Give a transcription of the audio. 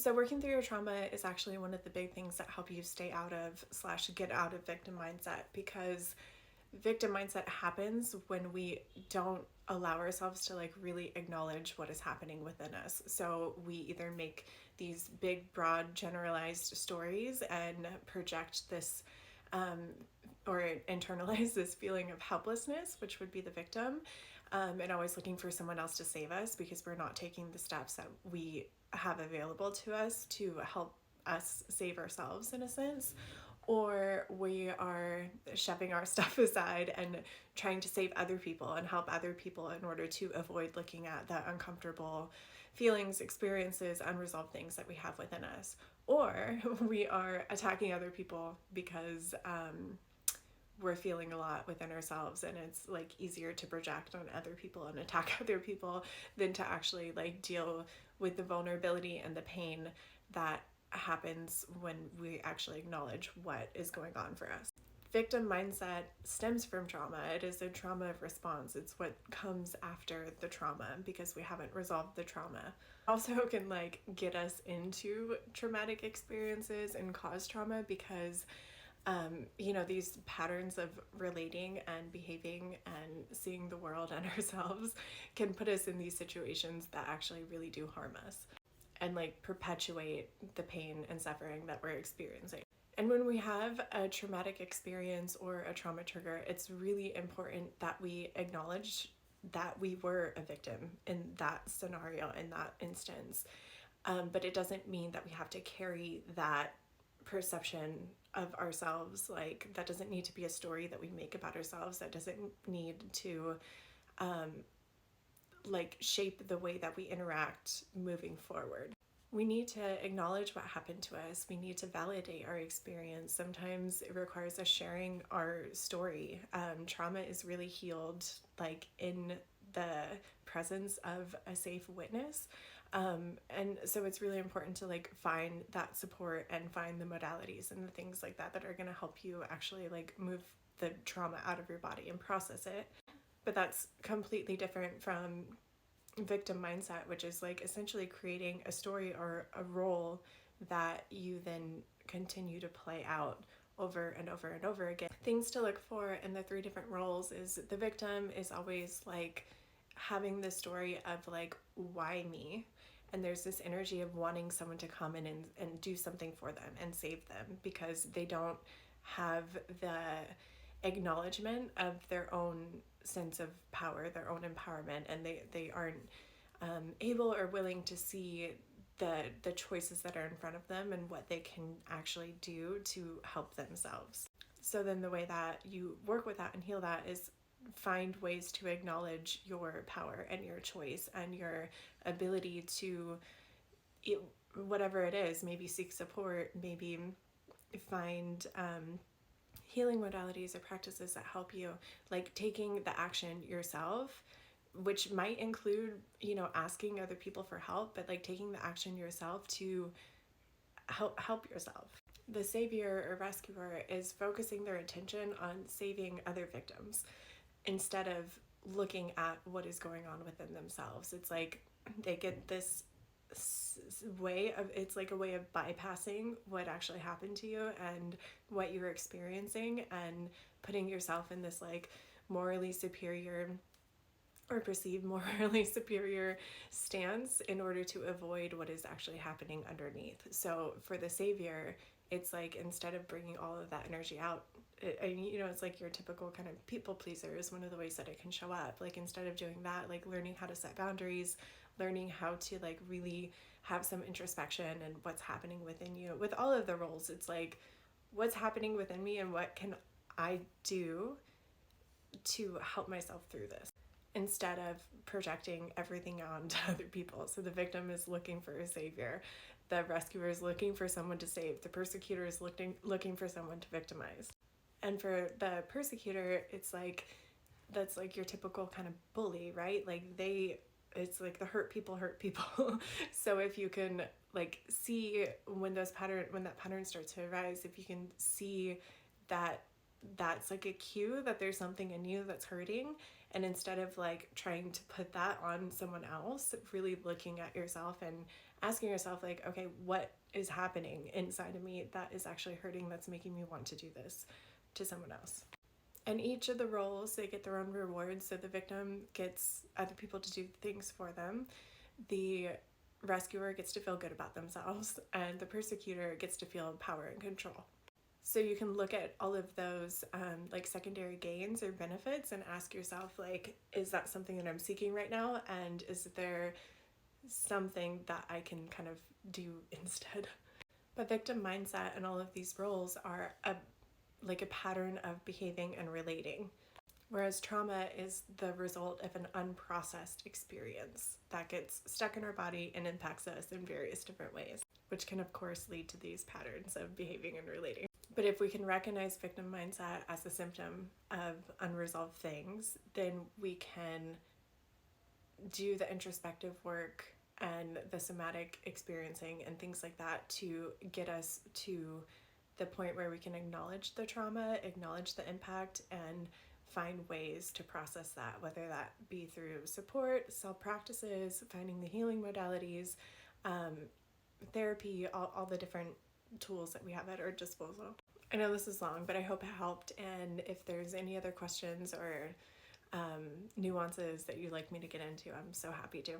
So working through your trauma is actually one of the big things that help you stay out of / get out of victim mindset, because victim mindset happens when we don't allow ourselves to like really acknowledge what is happening within us. So we either make these big, broad, generalized stories and project this or internalize this feeling of helplessness, which would be the victim, and always looking for someone else to save us because we're not taking the steps that we have available to us to help us save ourselves in a sense. Or we are shoving our stuff aside and trying to save other people and help other people in order to avoid looking at the uncomfortable feelings, experiences, unresolved things that we have within us. Or we are attacking other people because we're feeling a lot within ourselves, and it's like easier to project on other people and attack other people than to actually like deal with the vulnerability and the pain that happens when we actually acknowledge what is going on for us. Victim mindset stems from trauma. It is a trauma response. It's what comes after the trauma because we haven't resolved the trauma. Also can like get us into traumatic experiences and cause trauma because these patterns of relating and behaving and seeing the world and ourselves can put us in these situations that actually really do harm us and like perpetuate the pain and suffering that we're experiencing. And when we have a traumatic experience or a trauma trigger, it's really important that we acknowledge that we were a victim in that scenario, in that instance. But it doesn't mean that we have to carry that perception of ourselves. Like, that doesn't need to be a story that we make about ourselves. That doesn't need to shape the way that we interact moving forward. We need to acknowledge what happened to us. We need to validate our experience. Sometimes it requires us sharing our story. Trauma is really healed like in the presence of a safe witness. And so it's really important to like find that support and find the modalities and the things like that are going to help you actually like move the trauma out of your body and process it. But that's completely different from victim mindset, which is like essentially creating a story or a role that you then continue to play out over and over and over again. Things to look for in the 3 different roles is the victim is always like having the story of like, why me? And there's this energy of wanting someone to come in and do something for them and save them because they don't have the acknowledgement of their own sense of power, their own empowerment, and they aren't able or willing to see the choices that are in front of them and what they can actually do to help themselves. So then the way that you work with that and heal that is find ways to acknowledge your power and your choice and your ability to, whatever it is, maybe seek support, maybe find healing modalities or practices that help you, like taking the action yourself, which might include, asking other people for help, but like taking the action yourself to help yourself. The savior or rescuer is focusing their attention on saving other victims instead of looking at what is going on within themselves. It's like they get this way of, it's like a way of bypassing what actually happened to you and what you're experiencing and putting yourself in this like morally superior or perceived morally superior stance in order to avoid what is actually happening underneath. So for the savior, it's like instead of bringing all of that energy out, it's like your typical kind of people pleaser is one of the ways that it can show up. Like instead of doing that, like learning how to set boundaries, learning how to like really have some introspection and what's happening within you. With all of the roles, it's like what's happening within me and what can I do to help myself through this, instead of projecting everything onto other people. So the victim is looking for a savior, the rescuer is looking for someone to save, the persecutor is looking for someone to victimize. And for the persecutor, it's like that's like your typical kind of bully, right? Like it's like the hurt people So if you can like see when that pattern starts to arise, if you can see that that's like a cue that there's something in you that's hurting And instead of like trying to put that on someone else, really looking at yourself and asking yourself, like, okay, what is happening inside of me that is actually hurting, that's making me want to do this to someone else. And each of the roles, they get their own rewards. So the victim gets other people to do things for them. The rescuer gets to feel good about themselves, and the persecutor gets to feel power and control. So you can look at all of those like secondary gains or benefits and ask yourself, like, is that something that I'm seeking right now? And is there something that I can kind of do instead? But victim mindset and all of these roles are like a pattern of behaving and relating. Whereas trauma is the result of an unprocessed experience that gets stuck in our body and impacts us in various different ways, which can, of course, lead to these patterns of behaving and relating. But if we can recognize victim mindset as a symptom of unresolved things, then we can do the introspective work and the somatic experiencing and things like that to get us to the point where we can acknowledge the trauma, acknowledge the impact, and find ways to process that, whether that be through support, self-practices, finding the healing modalities, therapy, all the different tools that we have at our disposal. I know this is long, but I hope it helped. And if there's any other questions or nuances that you'd like me to get into, I'm so happy to.